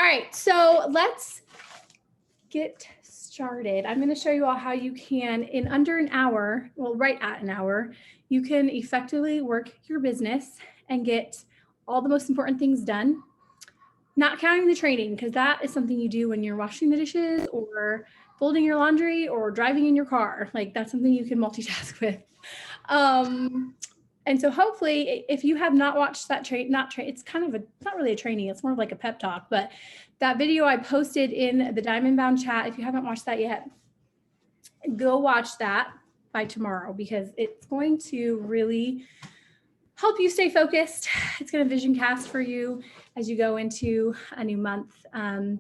All right, so let's get started. I'm going to show you all how you can, in under an hour, well, right at an hour, you can effectively work your business and get all the most important things done, not counting the training, because that is something you do when you're washing the dishes or folding your laundry or driving in your car. Like that's something you can multitask with. And so hopefully if you have not watched that it's kind of not really a training, it's more of like a pep talk, but that video I posted in the Diamond Bound chat, if you haven't watched that yet, go watch that by tomorrow because it's going to really help you stay focused. It's going to vision cast for you as you go into a new month. And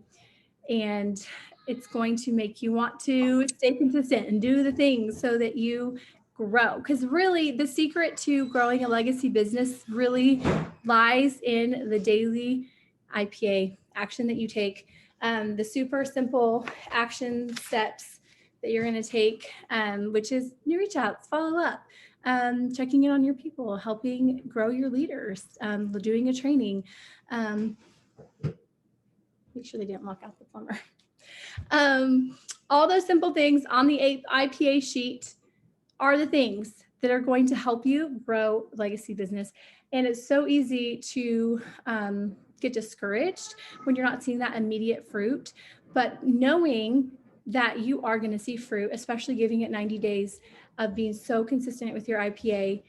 it's going to make you want to stay consistent and do the things so that you grow. Because really the secret to growing a legacy business really lies in the daily IPA action that you take, the super simple action steps that you're going to take, which is new reach outs, follow up, checking in on your people, helping grow your leaders, doing a training, make sure they didn't lock out the plumber. All those simple things on the IPA sheet are the things that are going to help you grow legacy business. And it's so easy to get discouraged when you're not seeing that immediate fruit, but knowing that you are going to see fruit, especially giving it 90 days of being so consistent with your IPA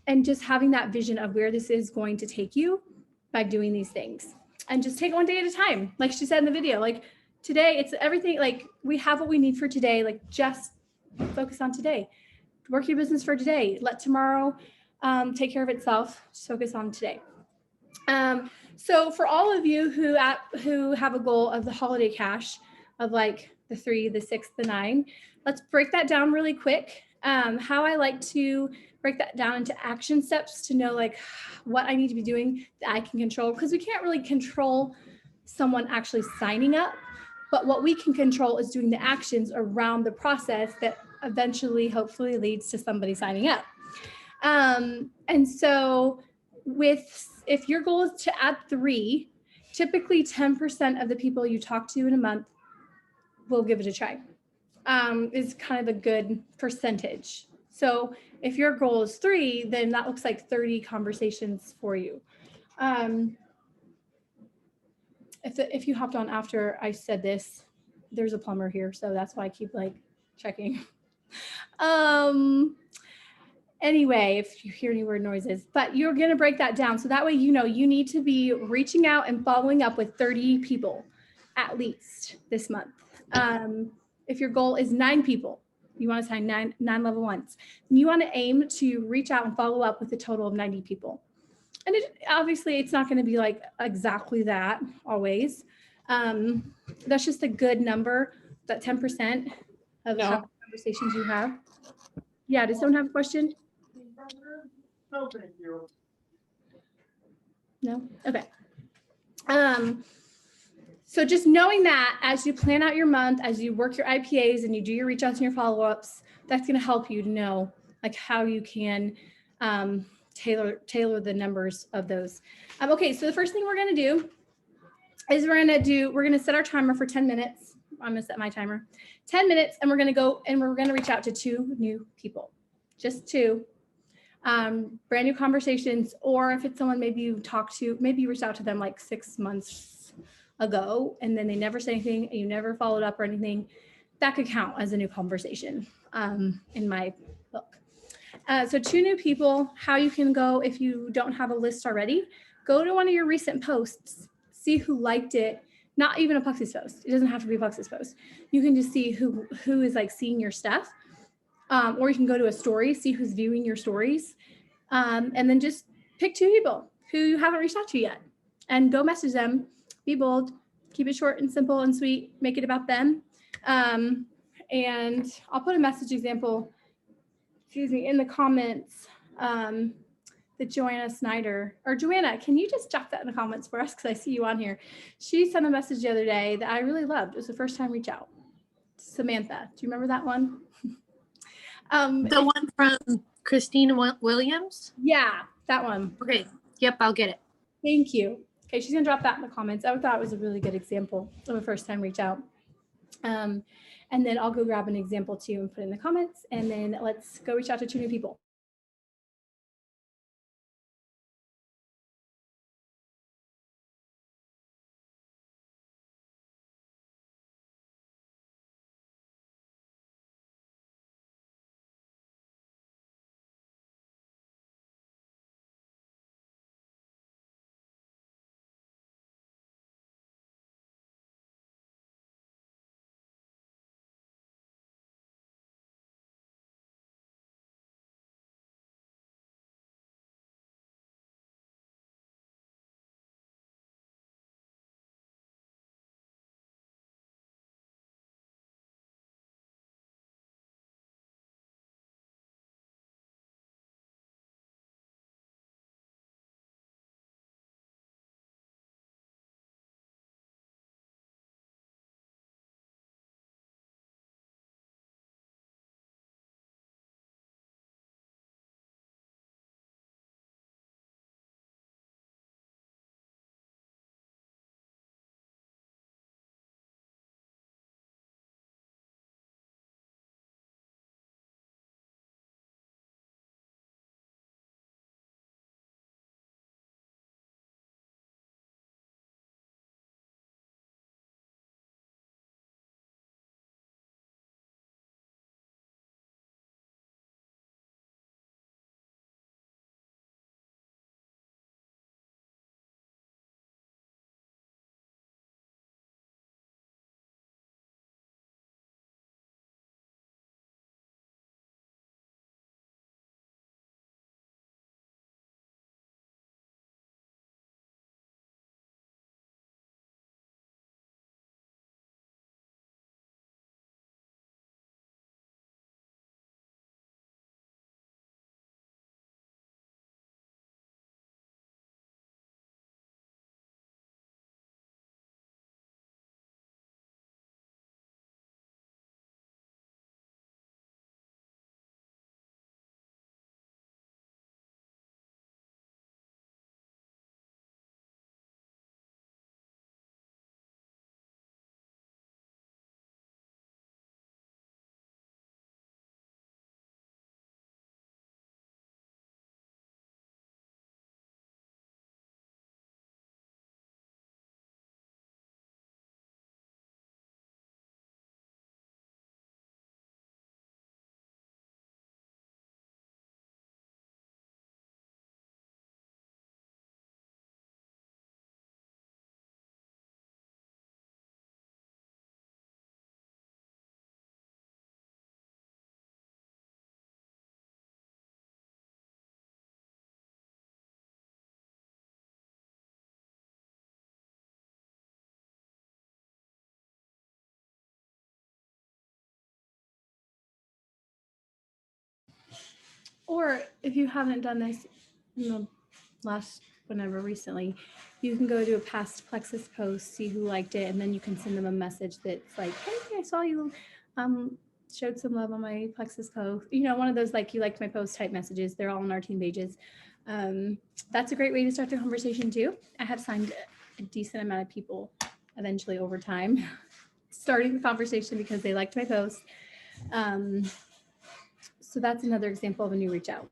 and just having that vision of where this is going to take you by doing these things. And just take it one day at a time. Like she said in the video, like today, it's everything, like we have what we need for today, like just focus on today. Work your business for today. Let tomorrow take care of itself. Just focus on today. So for all of you who have a goal of the holiday cash of like the 3, the 6, the 9, let's break that down really quick. How I like to break that down into action steps to know like what I need to be doing that I can control, because we can't really control someone actually signing up, but what we can control is doing the actions around the process that eventually hopefully leads to somebody signing up. And so if your goal is to add 3, typically 10% of the people you talk to in a month will give it a try. Is kind of a good percentage. So if your goal is 3, then that looks like 30 conversations for you. If you hopped on after I said this, there's a plumber here, so that's why I keep like checking. Anyway, if you hear any weird noises, but you're going to break that down. So that way, you know, you need to be reaching out and following up with 30 people at least this month. If your goal is 9 people, you want to sign 9 level 1s, and you want to aim to reach out and follow up with a total of 90 people. And obviously it's not going to be like exactly that always. That's just a good number, that 10% of how many conversations you have. Yeah, does someone have a question? No, thank you. No? Okay. So just knowing that as you plan out your month, as you work your IPAs and you do your reach outs and your follow-ups, that's going to help you to know like how you can tailor the numbers of those. Okay, so the first thing we're going to do is we're going to set our timer for 10 minutes. I'm going to set my timer 10 minutes, and we're going to go and we're going to reach out to 2 new people, just 2 brand new conversations. Or if it's someone maybe you talked to, maybe you reached out to them like 6 months ago and then they never said anything and you never followed up or anything, that could count as a new conversation in my book. So 2 new people, how you can go if you don't have a list already, go to one of your recent posts, see who liked it. Not even a Puxis post. It doesn't have to be a Puxis post. You can just see who is like seeing your stuff. Or you can go to a story, see who's viewing your stories. And then just pick 2 people who you haven't reached out to yet and go message them. Be bold, keep it short and simple and sweet, make it about them. And I'll put a message example, in the comments. That Joanna Snyder, or Joanna, can you just drop that in the comments for us? Because I see you on here. She sent a message the other day that I really loved. It was the first time reach out. Samantha, do you remember that one? The one from Christine Williams? Yeah, that one. Okay. Yep, I'll get it. Thank you. Okay, she's gonna drop that in the comments. I thought it was a really good example of a first time reach out. And then I'll go grab an example too and put it in the comments, and then let's go reach out to 2 new people. Or if you haven't done this in the last whenever recently, you can go to a past Plexus post, see who liked it, and then you can send them a message that's like, hey, I saw you showed some love on my Plexus post. You know, one of those like you liked my post type messages. They're all on our team pages. That's a great way to start the conversation too. I have signed a decent amount of people eventually over time starting the conversation because they liked my post. So that's another example of a new reach out.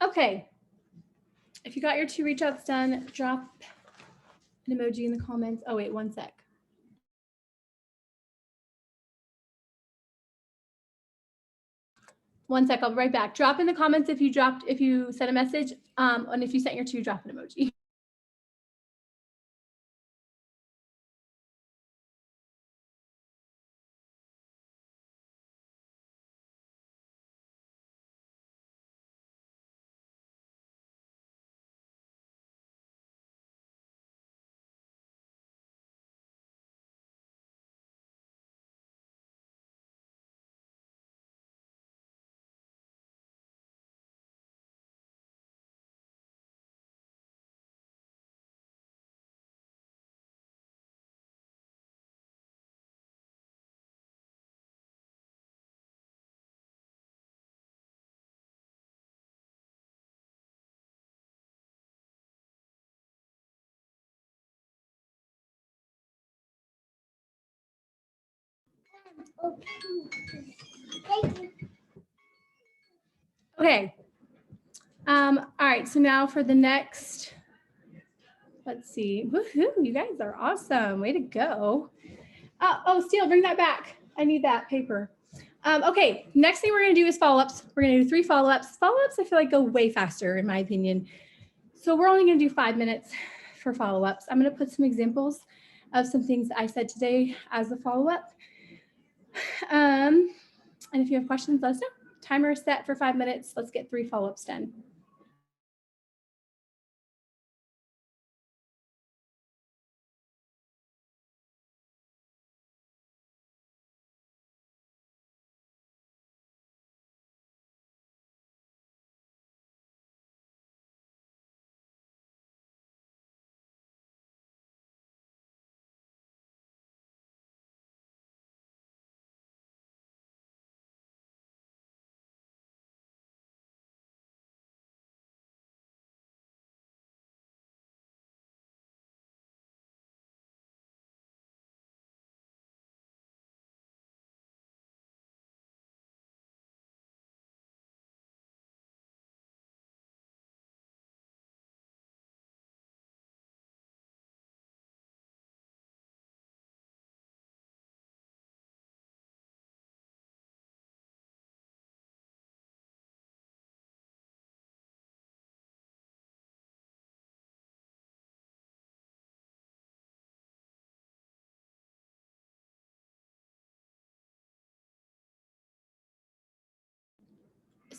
Okay. If you got your 2 reach outs done, drop an emoji in the comments. Oh, wait, one sec. One sec, I'll be right back. Drop in the comments if you sent a message, and if you sent your 2, drop an emoji. Okay. All right, so now for the next, let's see. Woohoo, you guys are awesome. Way to go. Oh, Steele, bring that back. I need that paper. Okay, next thing we're gonna do is follow-ups. We're gonna do 3 follow-ups. Follow-ups, I feel like go way faster in my opinion. So we're only gonna do 5 minutes for follow-ups. I'm gonna put some examples of some things I said today as a follow-up. And if you have questions, let us know. Timer is set for 5 minutes. Let's get 3 follow-ups done.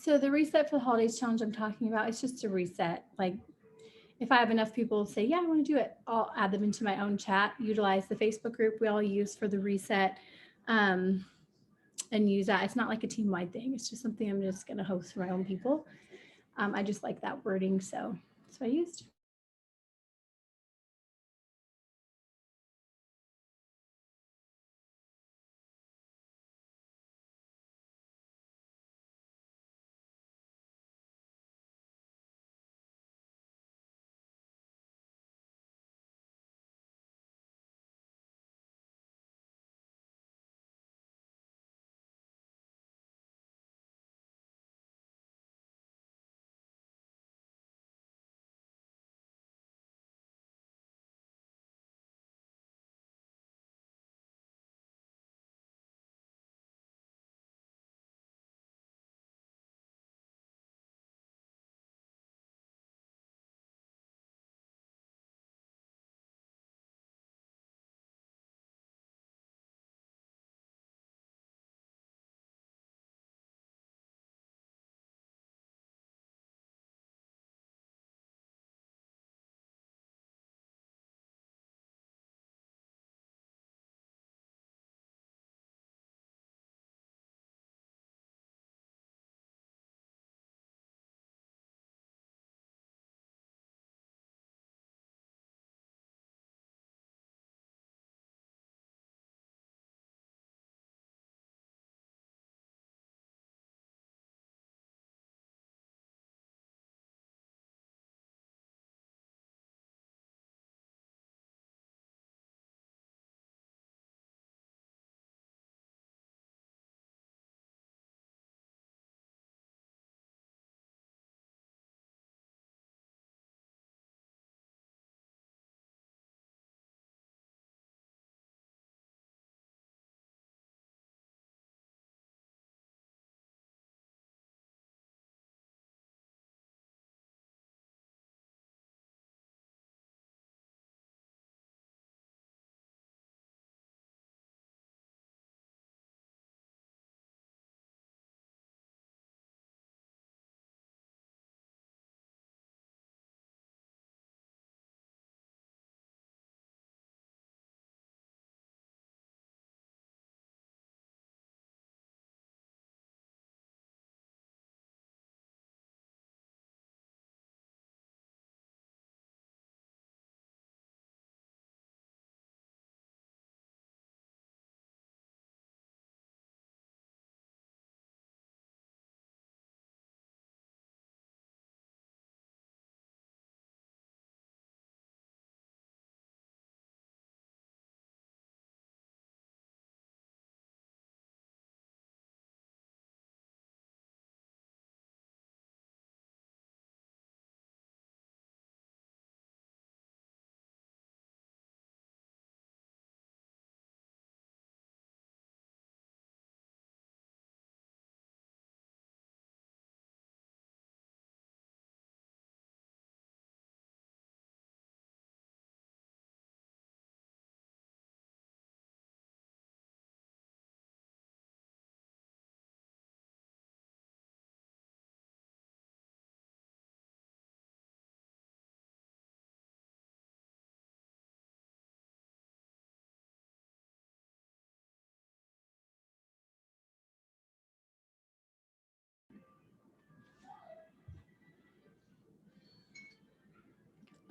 So the reset for the holidays challenge I'm talking about, it's just a reset. Like if I have enough people say, yeah, I want to do it, I'll add them into my own chat, utilize the Facebook group we all use for the reset, and use that. It's not like a team-wide thing. It's just something I'm just going to host for my own people. I just like that wording, so that's what I used.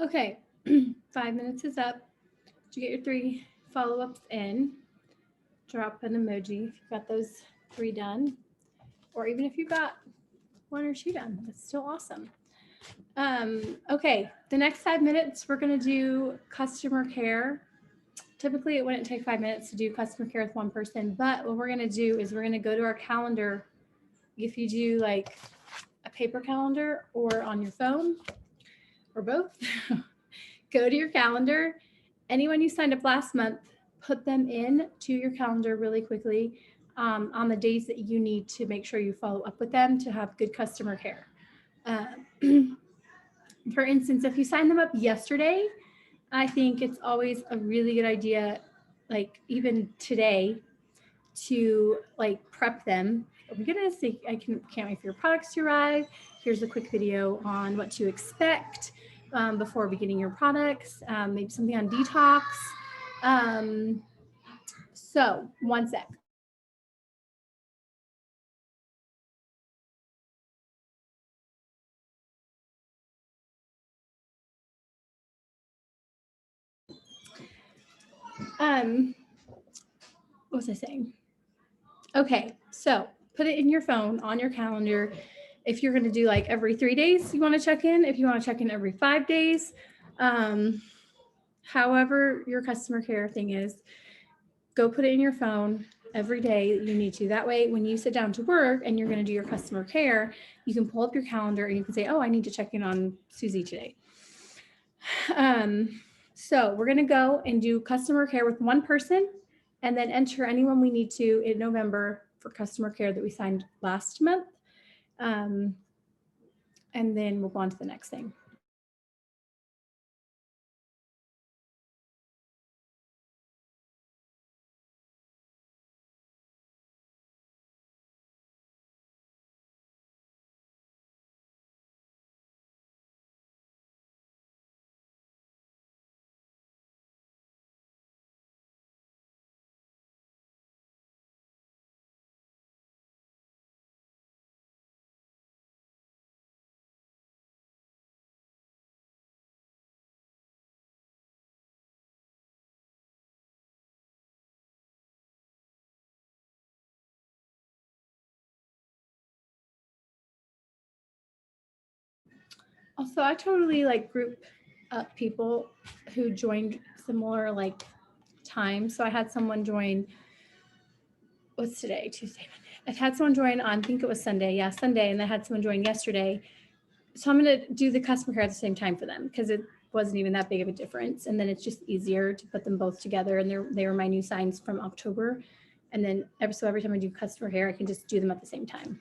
Okay, 5 minutes is up. Did you get your 3 follow-ups in? Drop an emoji if you've got those 3 done. Or even if you got 1 or 2 done, that's still awesome. Okay, the next 5 minutes, we're gonna do customer care. Typically, it wouldn't take 5 minutes to do customer care with one person, but what we're gonna do is we're gonna go to our calendar. If you do like a paper calendar or on your phone or both, go to your calendar. Anyone you signed up last month, put them in to your calendar really quickly on the days that you need to make sure you follow up with them to have good customer care. For instance, if you sign them up yesterday, I think it's always a really good idea, like even today, to like prep them. Oh my goodness, I can't wait for your products to arrive. Here's a quick video on what to expect before beginning your products, maybe something on detox. So 1 sec. What was I saying? Okay, so put it in your phone on your calendar. If you're going to do like every 3 days, you want to check in. If you want to check in every 5 days, however your customer care thing is, go put it in your phone every day that you need to. That way, when you sit down to work and you're going to do your customer care, you can pull up your calendar and you can say, oh, I need to check in on Susie today. So we're going to go and do customer care with one person and then enter anyone we need to in November for customer care that we signed last month. And then we'll go on to the next thing. Also, I totally like group up people who joined similar like time. So I had someone join, what's today? Tuesday, Monday. I had someone join on, I think it was Sunday. Yeah, Sunday. And I had someone join yesterday. So I'm going to do the customer care at the same time for them because it wasn't even that big of a difference. And then it's just easier to put them both together. And they were my new signs from October. And then every time I do customer care, I can just do them at the same time.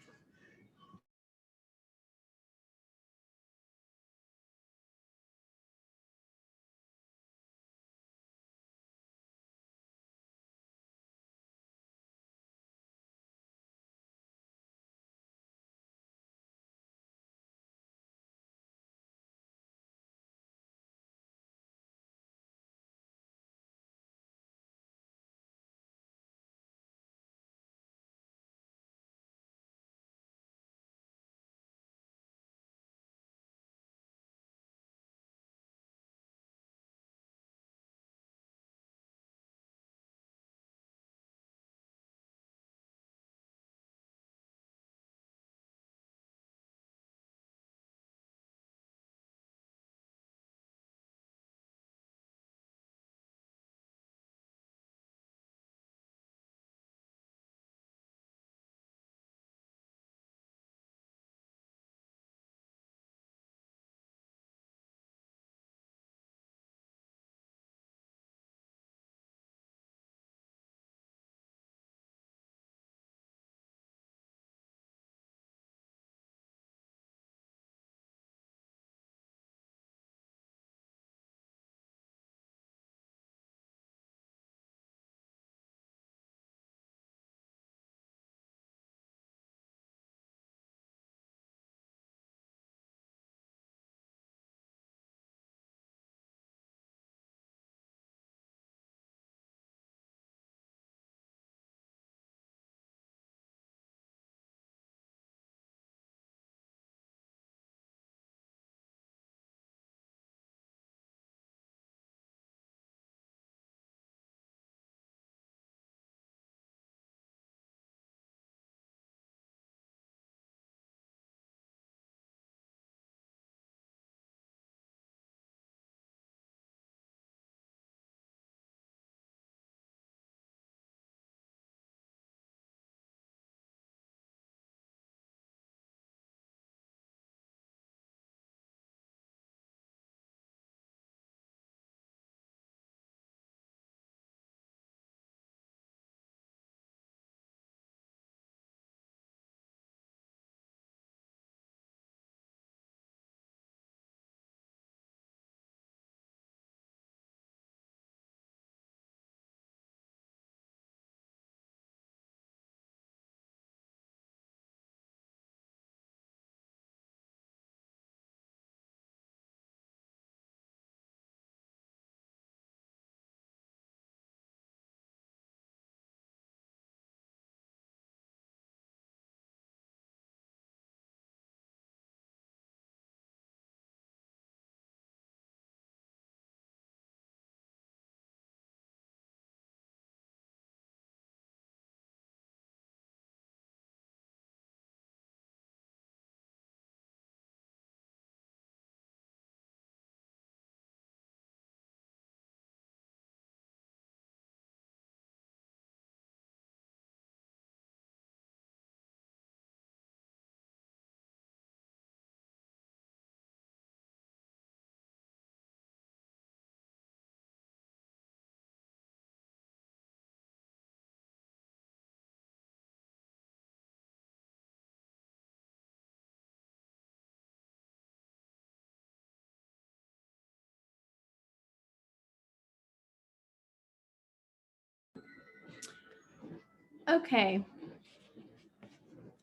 Okay.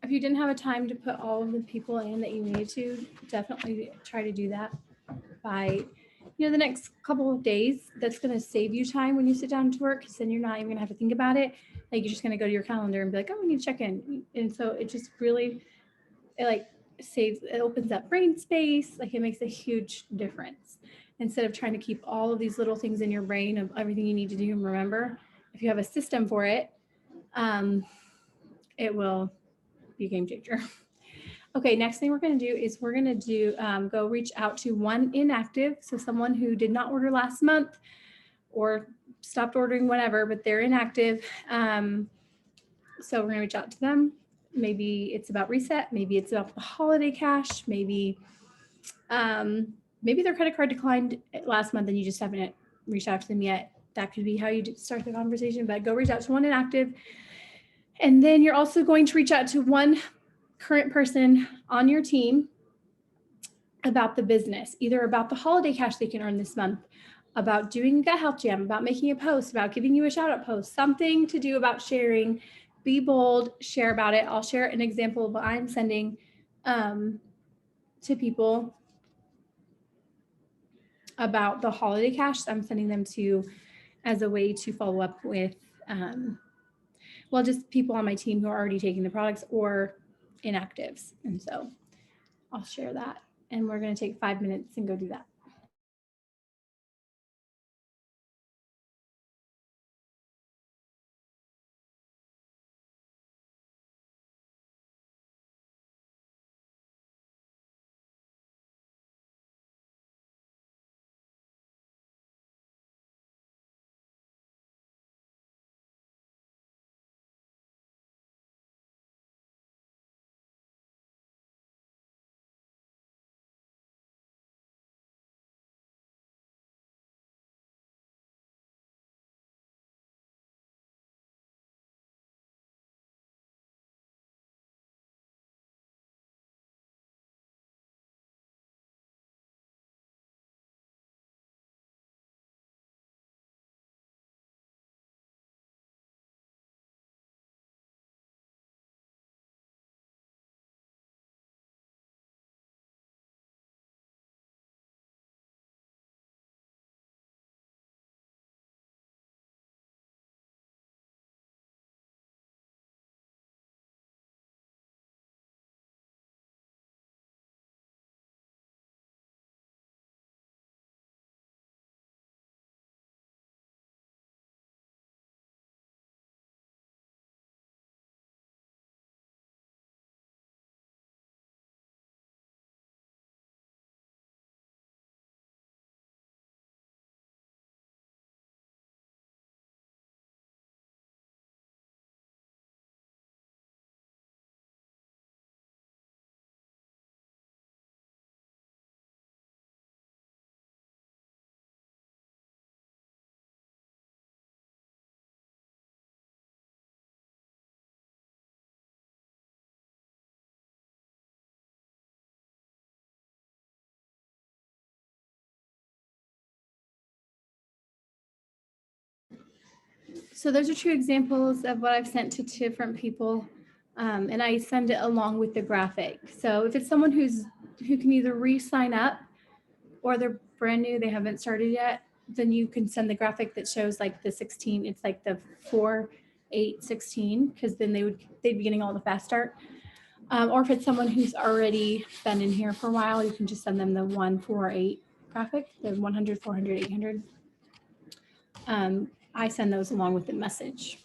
If you didn't have a time to put all of the people in that you needed to, definitely try to do that by, the next couple of days. That's going to save you time when you sit down to work, because then you're not even going to have to think about it. Like, you're just going to go to your calendar and be like, oh, we need to check in. And so it just really, it opens up brain space. Like, it makes a huge difference. Instead of trying to keep all of these little things in your brain of everything you need to do and remember, if you have a system for it, it will be a game changer. Okay, next thing we're going to do is we're going to go reach out to one inactive. So someone who did not order last month or stopped ordering whatever, but they're inactive. So we're going to reach out to them. Maybe it's about reset. Maybe it's about the holiday cash. Maybe their credit card declined last month and you just haven't reached out to them yet. That could be how you start the conversation, but go reach out to one inactive. And then you're also going to reach out to one current person on your team about the business, either about the holiday cash they can earn this month, about doing a gut health jam, about making a post, about giving you a shout out post, something to do about sharing. Be bold, share about it. I'll share an example of what I'm sending to people about the holiday cash. I'm sending them to as a way to follow up with, just people on my team who are already taking the products or inactives. And so I'll share that. And we're going to take 5 minutes and go do that. So those are two examples of what I've sent to different people. And I send it along with the graphic. So if it's someone who can either re-sign up or they're brand new, they haven't started yet, then you can send the graphic that shows like the 16, it's like the 4, 8, 16, because then they'd be getting all the fast start. Or if it's someone who's already been in here for a while, you can just send them the 1, 4, 8 graphic, the 100, 400, 800. I send those along with the message.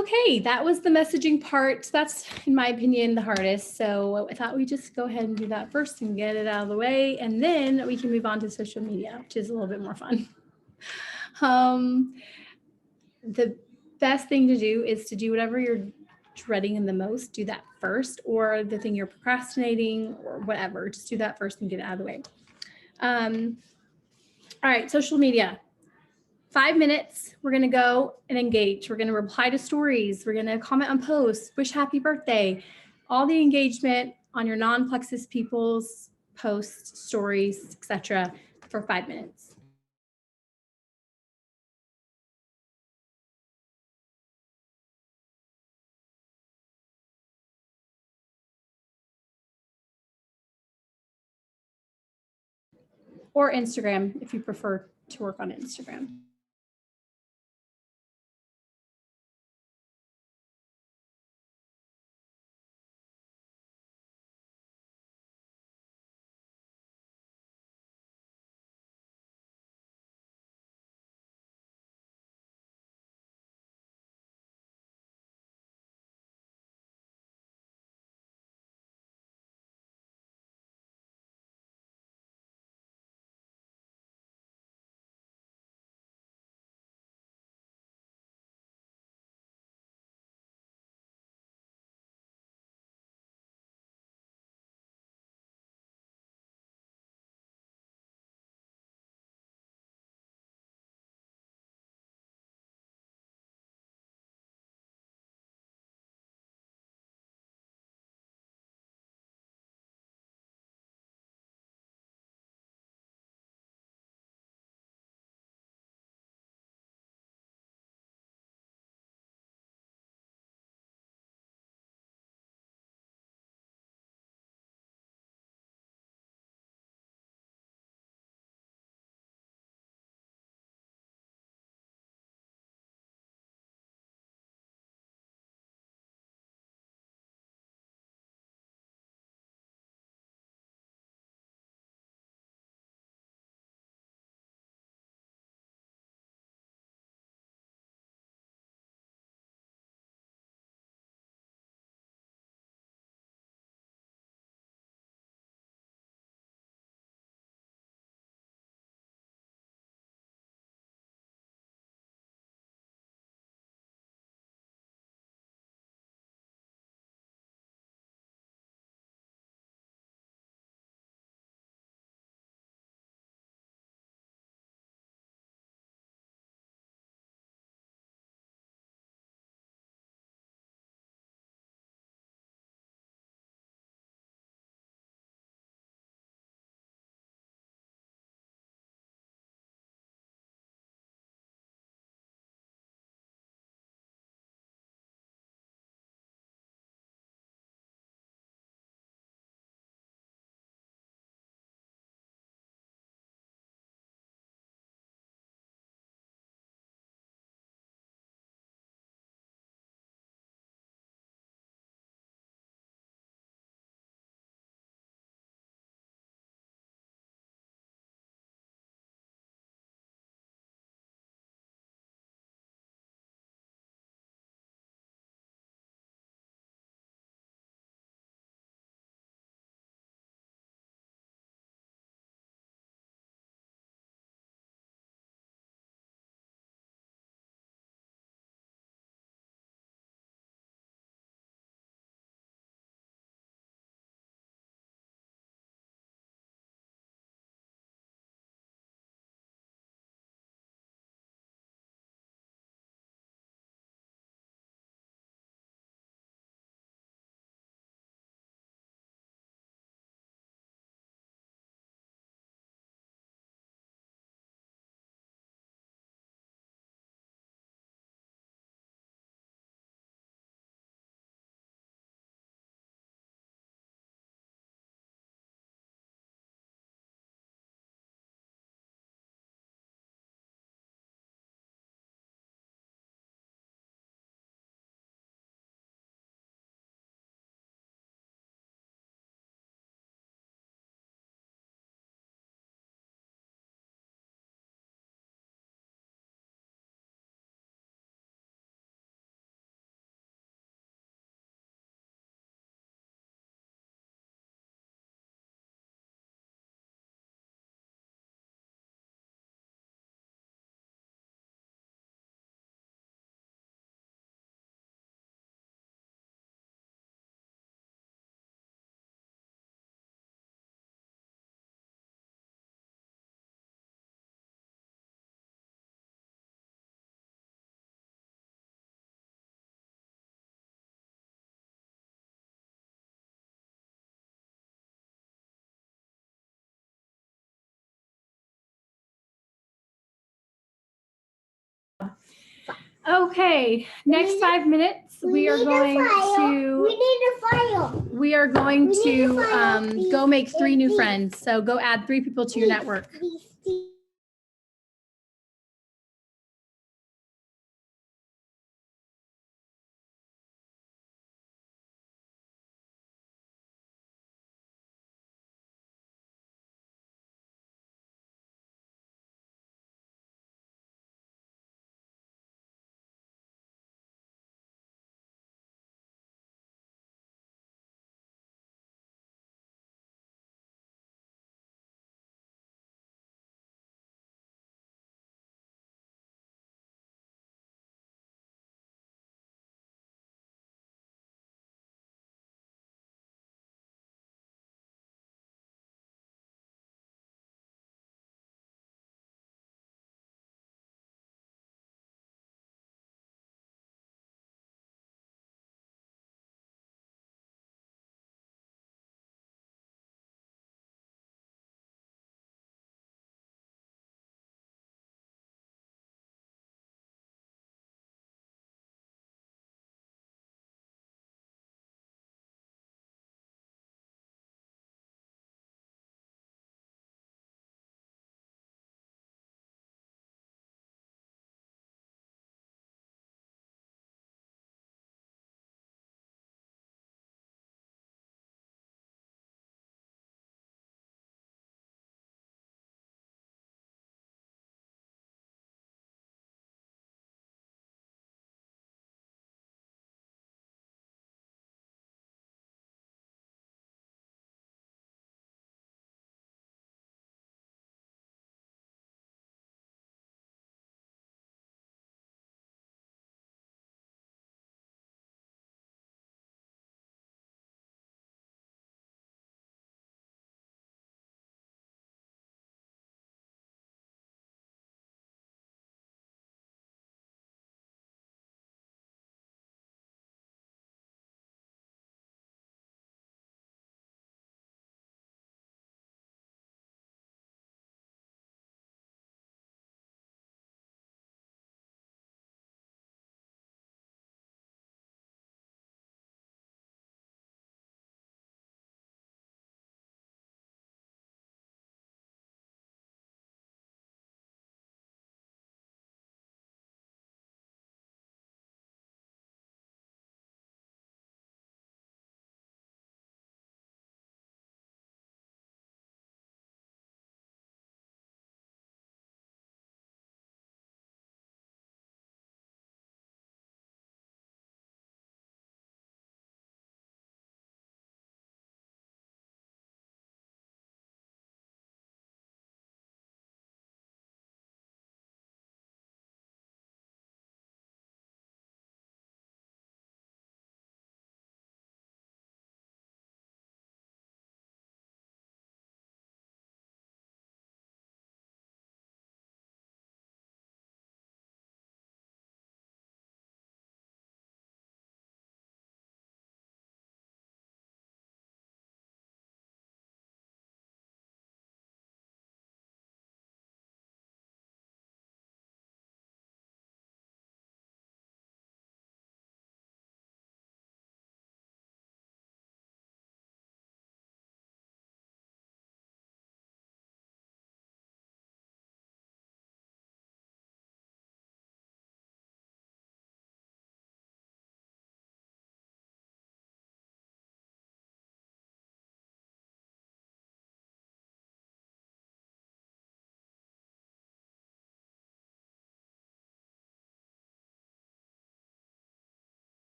Okay, that was the messaging part. That's, in my opinion, the hardest. So I thought we'd just go ahead and do that first and get it out of the way. And then we can move on to social media, which is a little bit more fun. The best thing to do is to do whatever you're dreading in the most, do that first, or the thing you're procrastinating or whatever, just do that first and get it out of the way. All right, social media. 5 minutes, we're gonna go and engage. We're gonna reply to stories. We're gonna comment on posts, wish happy birthday, all the engagement on your non-Plexus people's posts, stories, etc. for 5 minutes. Or Instagram if you prefer to work on Instagram. Okay, next 5 minutes, we are going to go make 3 new friends. So go add 3 people to your network.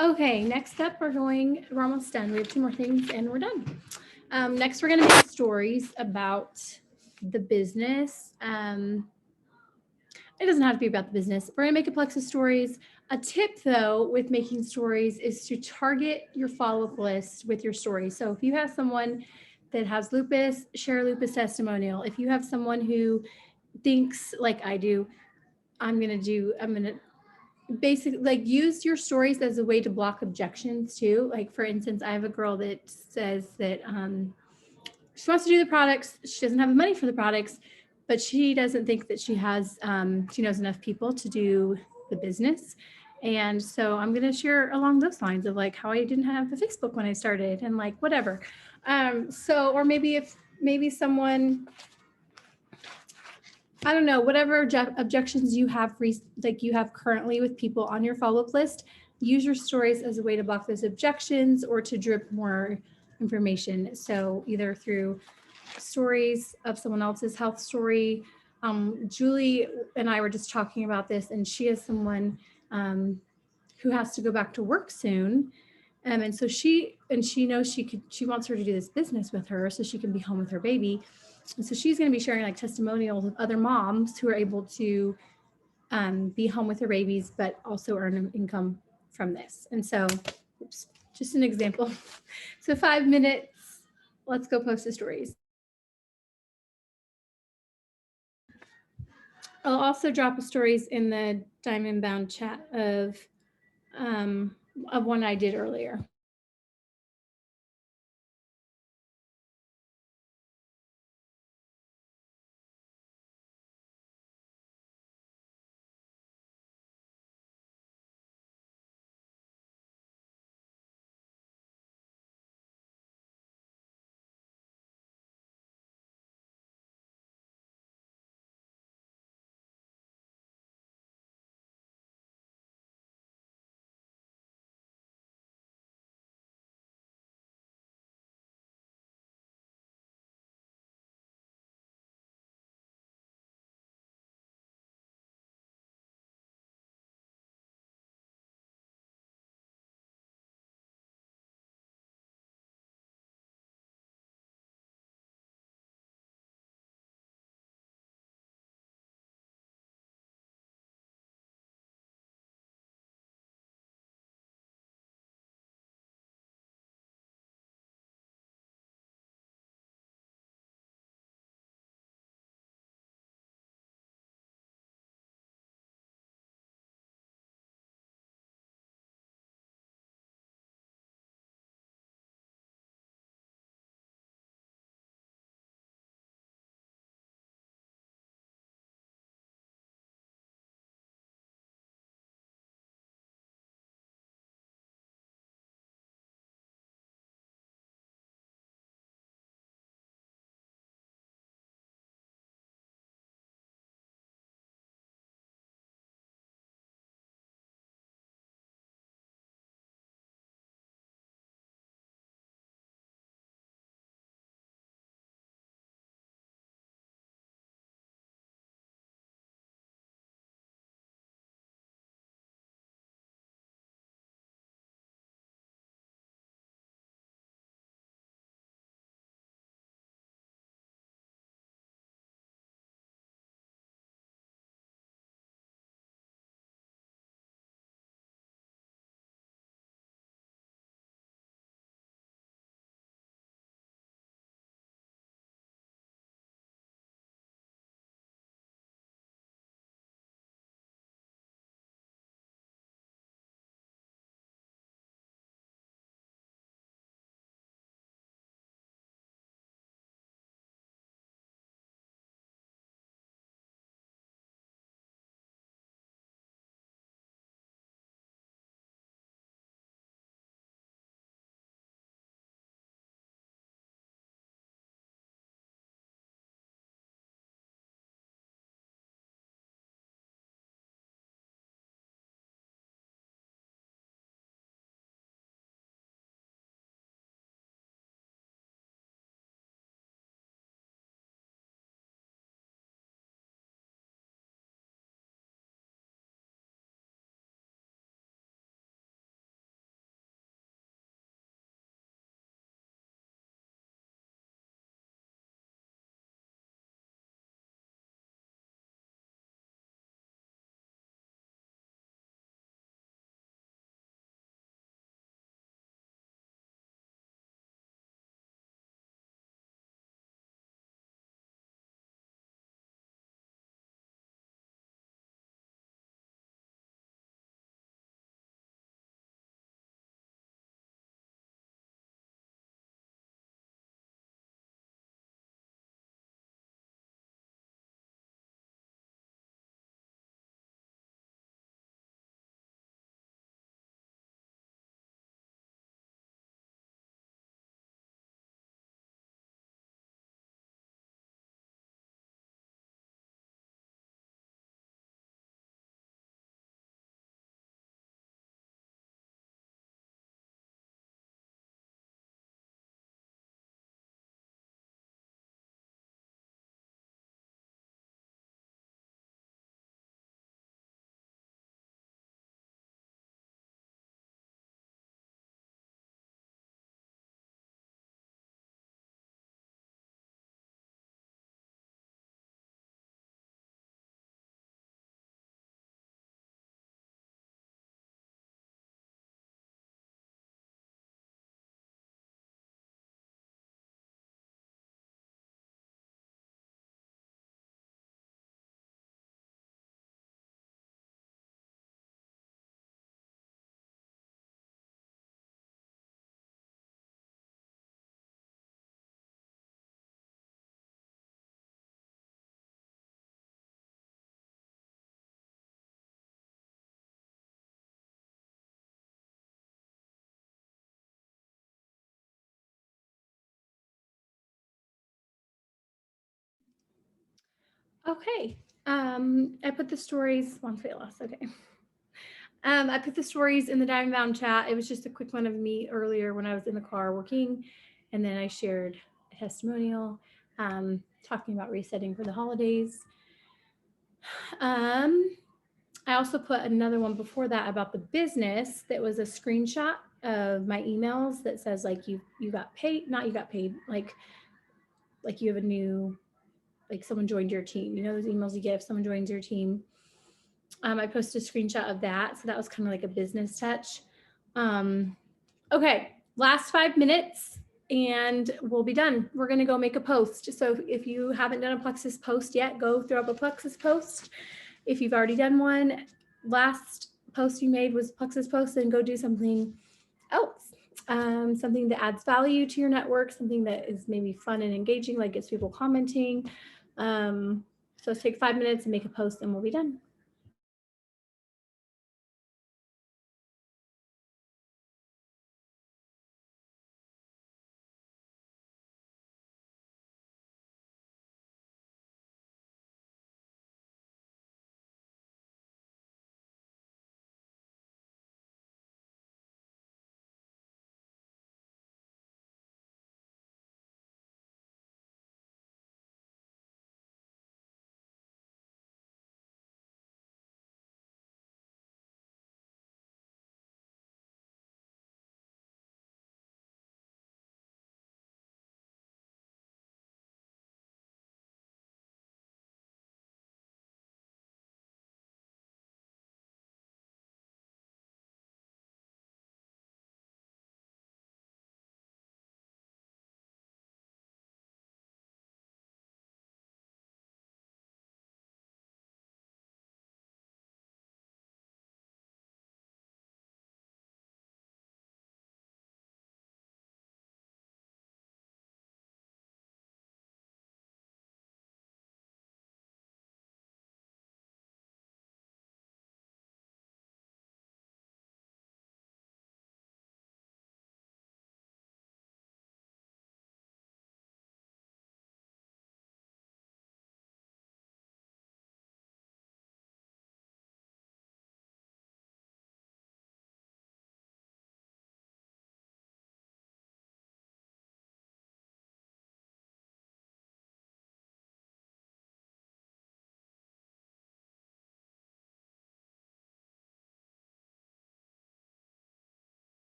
Okay, next up, we're almost done. We have 2 more things and we're done. Next, we're going to make stories about the business. It doesn't have to be about the business. We're going to make a Plexus stories. A tip, though, with making stories is to target your follow-up list with your story. So if you have someone that has lupus, share a lupus testimonial. If you have someone who thinks, like I do, I'm going to basically like use your stories as a way to block objections too. Like for instance, I have a girl that says that she wants to do the products. She doesn't have the money for the products, but she doesn't think that she knows enough people to do the business. And so I'm going to share along those lines of like how I didn't have a Facebook when I started and like whatever. Or maybe someone, I don't know, whatever objections you have, like you have currently with people on your follow-up list, use your stories as a way to block those objections or to drip more information. So either through stories of someone else's health story. Julie and I were just talking about this, and she has someone who has to go back to work soon. And so she knows she wants her to do this business with her so she can be home with her baby. And so she's going to be sharing like testimonials of other moms who are able to be home with their babies, but also earn an income from this. And so, oops, just an example. So 5 minutes, let's go post the stories. I'll also drop the stories in the Diamond Bound chat of one I did earlier. Okay. I put the stories, one fail loss. Okay. I put the stories in the Diamond Bound chat. It was just a quick one of me earlier when I was in the car working. And then I shared a testimonial, talking about resetting for the holidays. I also put another one before that about the business that was a screenshot of my emails that says like you got paid, not you got paid, like you have a new, like someone joined your team. You know those emails you get if someone joins your team. I posted a screenshot of that, so that was kind of like a business touch. Okay, last 5 minutes and we'll be done. We're gonna go make a post. So if you haven't done a Plexus post yet, go throw up a Plexus post. If you've already done one, last post you made was Plexus post, then go do something else. Something that adds value to your network, something that is maybe fun and engaging, like gets people commenting. So take 5 minutes and make a post and we'll be done.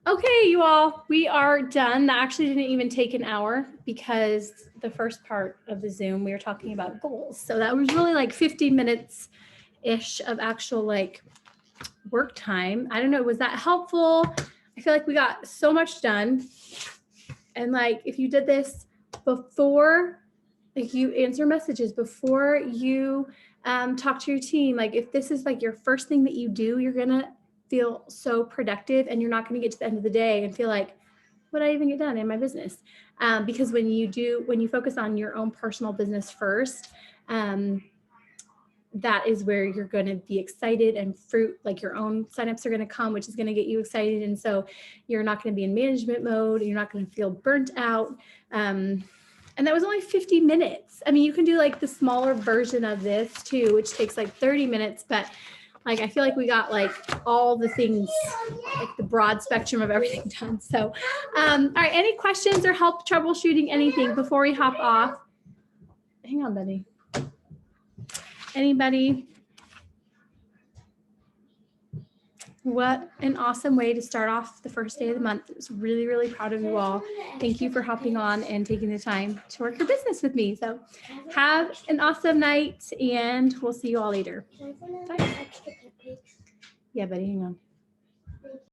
Okay, you all, we are done. That actually didn't even take an hour because the first part of the Zoom, we were talking about goals. So that was really like 15 minutes-ish of actual like work time. I don't know, was that helpful? I feel like we got so much done. And like, if you did this before, like you answer messages, before you talk to your team, like if this is like your first thing that you do, you're gonna feel so productive and you're not gonna get to the end of the day and feel like, what did I even get done in my business? Because when you focus on your own personal business first, that is where you're going to be excited and fruit, like your own signups are going to come, which is going to get you excited. And so you're not going to be in management mode. You're not going to feel burnt out. And that was only 50 minutes. I mean, you can do like the smaller version of this too, which takes like 30 minutes, but like, I feel like we got like all the things, like the broad spectrum of everything done. So, all right, any questions or help troubleshooting anything before we hop off? Hang on, buddy. Anybody? What an awesome way to start off the first day of the month. I was really, really proud of you all. Thank you for hopping on and taking the time to work your business with me. So have an awesome night and we'll see you all later. Bye. Yeah, buddy, hang on.